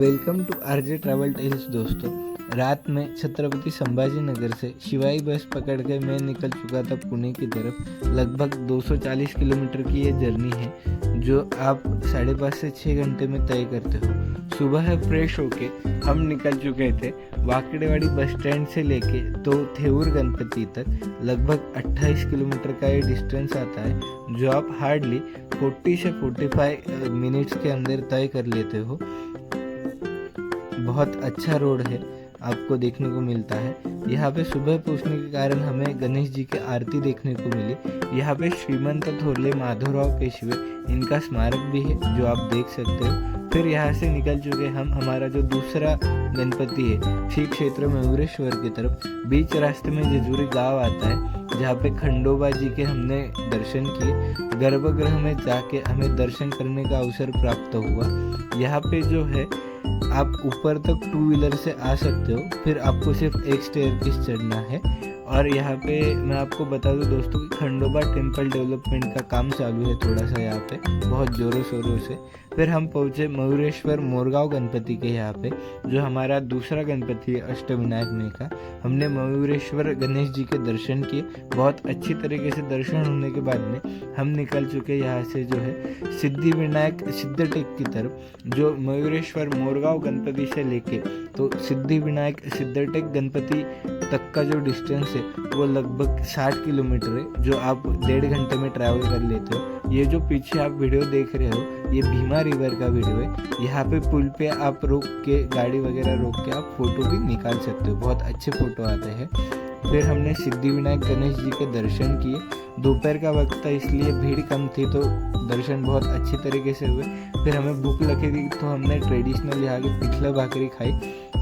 Welcome to RJ travel tales. दोस्तों, रात में छत्रपति संभाजी नगर से शिवाई बस पकड़ के मैं निकल चुका था पुणे की तरफ। लगभग 240 किलोमीटर की ये जर्नी है जो आप 5.5 से 6 घंटे में तय करते हो। सुबह फ्रेश होके हम निकल चुके थे वाकड़ेवाड़ी बस स्टैंड से लेके तो थेऊर गणपति तक। लगभग 28 किलोमीटर का ये डिस्टेंस आता है जो आप हार्डली 40 से 45 मिनट्स के अंदर तय कर लेते हो। बहुत अच्छा रोड है, आपको देखने को मिलता है। यहाँ पे सुबह पहुँचने के कारण हमें गणेश जी की आरती देखने को मिली। यहाँ पे श्रीमंत थोरले माधवराव पेशवे इनका स्मारक भी है जो आप देख सकते हो। फिर यहाँ से निकल चुके हम हमारा जो दूसरा गणपति है श्री क्षेत्र मयूरेश्वर की तरफ। बीच रास्ते में जेजूरी गांव आता है जहाँ पे खंडोबा जी के हमने दर्शन किए। गर्भगृह में जाके हमें दर्शन करने का अवसर प्राप्त हुआ। यहाँ पे जो है आप ऊपर तक 2 व्हीलर से आ सकते हो, फिर आपको सिर्फ एक स्टेयरकेस चढ़ना है। और यहाँ पे मैं आपको बता दूँ दोस्तों कि खंडोबा टेम्पल डेवलपमेंट का काम चालू है थोड़ा सा यहाँ पे, बहुत ज़ोरों शोरों से। फिर हम पहुँचे मयूरेश्वर मोरगांव गणपति के यहाँ पे, जो हमारा दूसरा गणपति है अष्टविनायक में का। हमने मयूरेश्वर गणेश जी के दर्शन किए। बहुत अच्छी तरीके से दर्शन होने के बाद में हम निकल चुके यहाँ से जो है सिद्धि विनायक सिद्धटेक की तरफ। जो मयूरेश्वर मोरगांव गणपति से लेके तो सिद्धि विनायक सिद्धटेक गणपति तक का जो डिस्टेंस है वो लगभग 60 किलोमीटर है, जो आप 1.5 घंटे में ट्रैवल कर लेते हो। ये जो पीछे आप वीडियो देख रहे हो ये भीमा रिवर का वीडियो है। यहाँ पे पुल पे आप रोक के गाड़ी वगैरह रोक के आप फोटो भी निकाल सकते हो, बहुत अच्छे फोटो आते हैं। फिर हमने सिद्धि विनायक गणेश जी के दर्शन किए। दोपहर का वक्त था इसलिए भीड़ कम थी तो दर्शन बहुत अच्छी तरीके से हुए। फिर हमें भूख लगी थी तो हमने ट्रेडिशनल यहाँ की पिछला भाकरी खाई।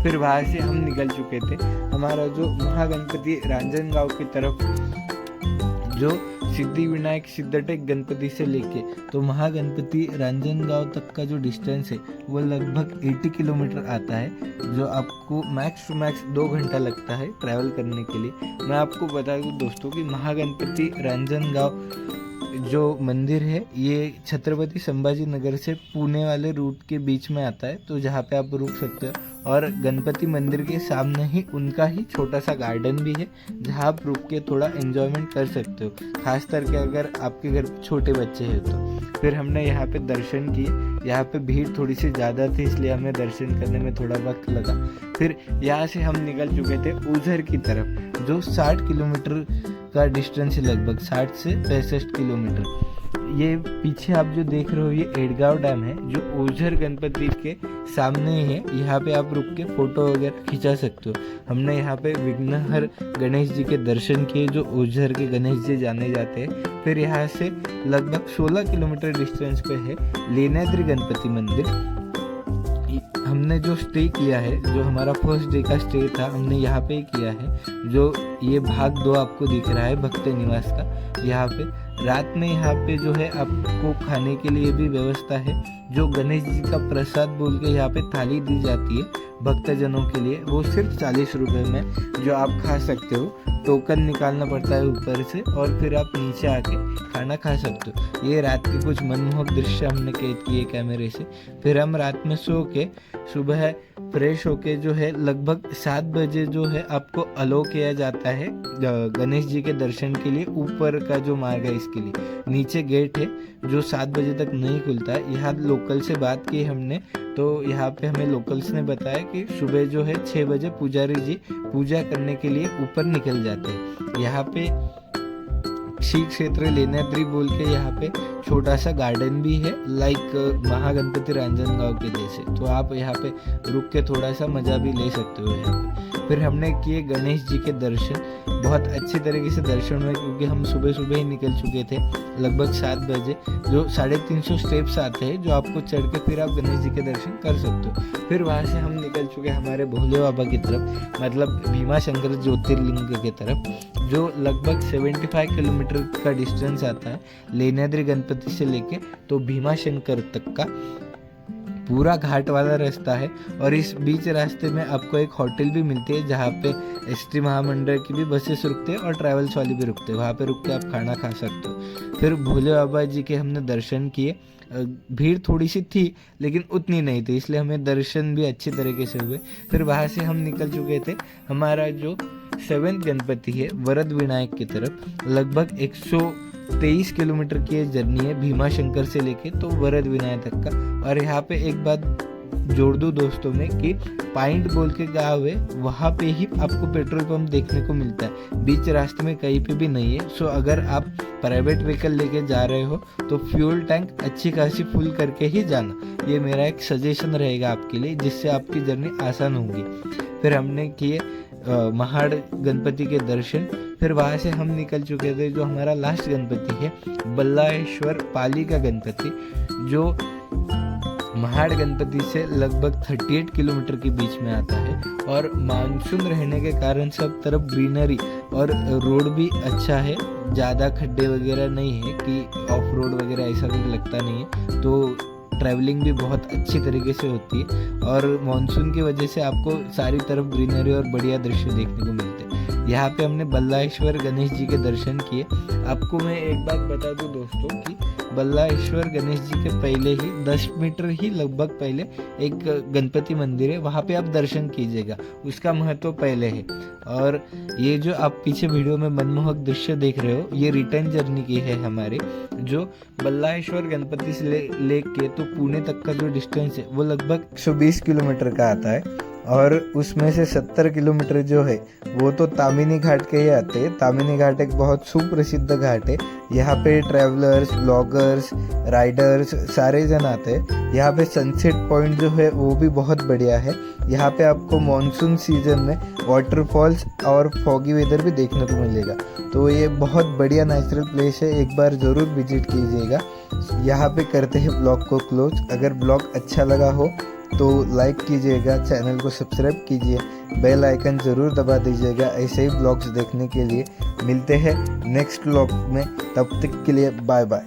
फिर वहाँ से हम निकल चुके थे हमारा जो महागणपति रांजनगांव की तरफ। जो सिद्धि विनायक सिद्धटेक गणपति से लेके तो महागणपति रांजनगांव तक का जो डिस्टेंस है वो लगभग 80 किलोमीटर आता है, जो आपको मैक्स टू मैक्स 2 घंटा लगता है ट्रैवल करने के लिए। मैं आपको बता दूं दोस्तों कि महागणपति रांजनगांव जो मंदिर है ये छत्रपति संभाजी नगर से पुणे वाले रूट के बीच में आता है, तो जहाँ पे आप रुक सकते हो। और गणपति मंदिर के सामने ही उनका ही छोटा सा गार्डन भी है जहाँ आप रुक के थोड़ा एंजॉयमेंट कर सकते हो, खास करके अगर आपके घर छोटे बच्चे हैं तो। फिर हमने यहाँ पे दर्शन किए। यहाँ पे भीड़ थोड़ी सी ज़्यादा थी इसलिए हमें दर्शन करने में थोड़ा वक्त लगा। फिर यहाँ से हम निकल चुके थे उधर की तरफ, जो 60 किलोमीटर का डिस्टेंस है, लगभग 60 से 65 किलोमीटर। ये पीछे आप जो देख रहे हो ये एडगांव डैम है जो ओझर गणपति के सामने ही है। यहाँ पे आप रुक के फोटो वगैरह खिंचा सकते हो। हमने यहाँ पे विघ्नहर गणेश जी के दर्शन किए जो ओझर के गणेश जी जाने जाते हैं। फिर यहाँ से लगभग 16 किलोमीटर डिस्टेंस पे है लेण्याद्री गणपति मंदिर। हमने जो स्टे किया है, जो हमारा फर्स्ट डे का स्टे था, हमने यहाँ पे किया है। जो ये भाग 2 आपको दिख रहा है भक्त निवास का, यहाँ पे रात में यहाँ पे जो है आपको खाने के लिए भी व्यवस्था है। जो गणेश जी का प्रसाद बोल के यहाँ पे थाली दी जाती है भक्तजनों के लिए, वो सिर्फ 40 रुपये में जो आप खा सकते हो। टोकन निकालना पड़ता है ऊपर से और फिर आप नीचे आके खाना खा सकते हो। ये रात के कुछ मनमोहक दृश्य हमने कैद किए कैमरे से। फिर हम रात में सो के सुबह फ्रेश होके जो है लगभग 7 बजे जो है आपको अलो किया जाता है गणेश जी के दर्शन के लिए। ऊपर का जो मार्ग है इसके लिए नीचे गेट है जो 7 बजे तक नहीं खुलता है। यहाँ लोकल से बात की हमने तो यहाँ पे हमें लोकल्स ने बताया कि सुबह जो है 6 बजे पुजारी जी पूजा करने के लिए ऊपर निकल जाते हैं। यहाँ पे श्री क्षेत्र लेण्याद्री बोल के यहाँ पे छोटा सा गार्डन भी है, लाइक महागणपति रांजनगांव के जैसे, तो आप यहाँ पे रुक के थोड़ा सा मज़ा भी ले सकते हो यहाँ पे। फिर हमने किए गणेश जी के दर्शन। बहुत अच्छी तरीके से दर्शन हुए क्योंकि हम सुबह सुबह ही निकल चुके थे लगभग 7 बजे। जो 350 स्टेप्स आते हैं जो आपको चढ़ के फिर आप गणेश जी के दर्शन कर सकते हो। फिर वहाँ से हम निकल चुके हमारे भोले बाबा की तरफ, मतलब भीमा शंकर ज्योतिर्लिंग की तरफ, जो लगभग 75 किलोमीटर का डिस्टेंस आता है लेण्याद्री गणपति से लेके तो भीमा शंकर तक का। पूरा घाट वाला रास्ता है और इस बीच रास्ते में आपको एक होटल भी मिलती है जहाँ पे एसटी महामंडल की भी बसेस रुकते हैं और ट्रैवल्स वाली भी रुकते हैं। वहाँ पे रुक के आप खाना खा सकते हो। फिर भोले बाबा जी के हमने दर्शन किए। भीड़ थोड़ी सी थी लेकिन उतनी नहीं थी, इसलिए हमें दर्शन भी अच्छी तरीके से हुए। फिर वहाँ से हम निकल चुके थे हमारा जो 7th गणपति है वरद विनायक की तरफ। लगभग 123 किलोमीटर की जर्नी है भीमा शंकर से लेके तो वरद विनायक तक का। और यहाँ पे एक बात जोड़ दूँ दोस्तों में कि पाइंट बोल के गाँव है, वहाँ पे ही आपको पेट्रोल पंप देखने को मिलता है, बीच रास्ते में कहीं पे भी नहीं है। सो अगर आप प्राइवेट व्हीकल लेके जा रहे हो तो फ्यूल टैंक अच्छी खासी फुल करके ही जाना, ये मेरा एक सजेशन रहेगा आपके लिए, जिससे आपकी जर्नी आसान होगी। फिर हमने किए महाड़ गणपति के दर्शन। फिर वहाँ से हम निकल चुके थे जो हमारा लास्ट गणपति है बल्लाळेश्वर पाली का गणपति, जो महाड़ गणपति से लगभग 38 किलोमीटर के बीच में आता है। और मानसून रहने के कारण सब तरफ ग्रीनरी और रोड भी अच्छा है, ज़्यादा खड्डे वगैरह नहीं है कि ऑफ रोड वगैरह ऐसा कुछ लगता नहीं है, तो ट्रैवलिंग भी बहुत अच्छी तरीके से होती है। और मानसून की वजह से आपको सारी तरफ ग्रीनरी और बढ़िया दृश्य देखने को मिलते हैं। यहाँ पे हमने बल्लाळेश्वर गणेश जी के दर्शन किए। आपको मैं एक बात बता दूं दोस्तों कि बल्लाळेश्वर गणेश जी के पहले ही 10 मीटर ही लगभग पहले एक गणपति मंदिर है, वहाँ पे आप दर्शन कीजिएगा, उसका महत्व पहले है। और ये जो आप पीछे वीडियो में मनमोहक दृश्य देख रहे हो, ये रिटर्न जर्नी की है हमारी, जो बल्लाळेश्वर गणपति से लेके तो पुणे तक का जो डिस्टेंस है वो लगभग 120 किलोमीटर का आता है। और उसमें से 70 किलोमीटर जो है वो तो तामिनी घाट के ही आते हैं। तामिनी घाट एक बहुत सुप्रसिद्ध घाट है, यहाँ पे ट्रैवलर्स, ब्लॉगर्स, राइडर्स सारे जन आते हैं। यहाँ पे सनसेट पॉइंट जो है वो भी बहुत बढ़िया है। यहाँ पे आपको मॉनसून सीजन में वाटरफॉल्स और फॉगी वेदर भी देखने को मिलेगा, तो ये बहुत बढ़िया नेचुरल प्लेस है, एक बार ज़रूर विजिट कीजिएगा। यहाँ पे करते हैं ब्लॉग को क्लोज। अगर ब्लॉग अच्छा लगा हो तो लाइक कीजिएगा, चैनल को सब्सक्राइब कीजिए, बेल आइकन ज़रूर दबा दीजिएगा ऐसे ही ब्लॉग्स देखने के लिए। मिलते हैं नेक्स्ट ब्लॉग में, तब तक के लिए बाय बाय।